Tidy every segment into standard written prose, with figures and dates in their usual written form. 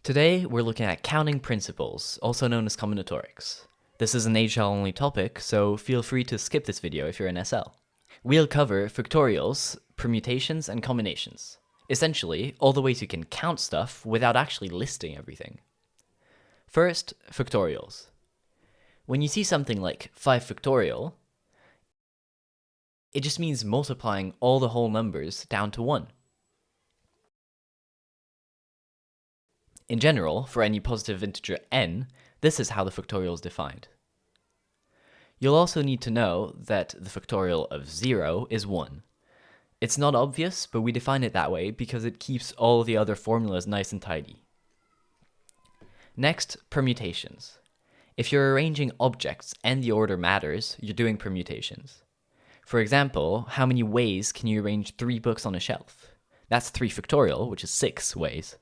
Today, we're looking at counting principles, also known as combinatorics. This is an HL-only topic, so feel free to skip this video if you're in SL. We'll cover factorials, permutations, and combinations. Essentially, all the ways you can count stuff without actually listing everything. First, factorials. When you see something like 5 factorial, it just means multiplying all the whole numbers down to 1. In general, for any positive integer n, this is how the factorial is defined. You'll also need to know that the factorial of 0 is 1. It's not obvious, but we define it that way because it keeps all the other formulas nice and tidy. Next, permutations. If you're arranging objects and the order matters, you're doing permutations. For example, how many ways can you arrange 3 books on a shelf? That's 3 factorial, which is 6 ways.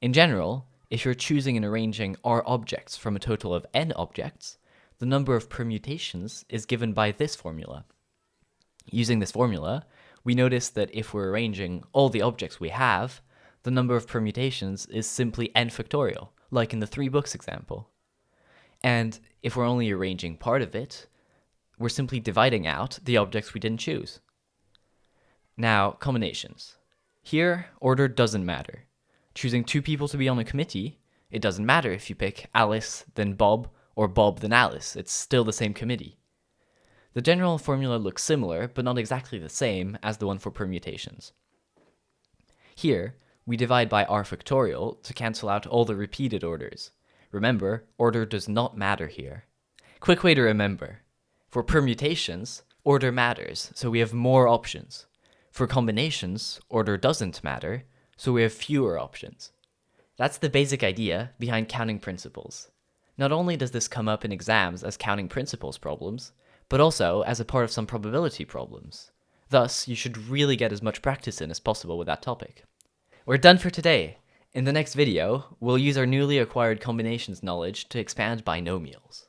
In general, if you're choosing and arranging R objects from a total of n objects, the number of permutations is given by this formula. Using this formula, we notice that if we're arranging all the objects we have, the number of permutations is simply n factorial, like in the 3 books example. And if we're only arranging part of it, we're simply dividing out the objects we didn't choose. Now, combinations. Here, order doesn't matter. Choosing 2 people to be on a committee, it doesn't matter if you pick Alice, then Bob, or Bob, then Alice. It's still the same committee. The general formula looks similar, but not exactly the same as the one for permutations. Here, we divide by r factorial to cancel out all the repeated orders. Remember, order does not matter here. Quick way to remember. For permutations, order matters, so we have more options. For combinations, order doesn't matter, so we have fewer options. That's the basic idea behind counting principles. Not only does this come up in exams as counting principles problems, but also as a part of some probability problems. Thus, you should really get as much practice in as possible with that topic. We're done for today. In the next video, we'll use our newly acquired combinations knowledge to expand binomials.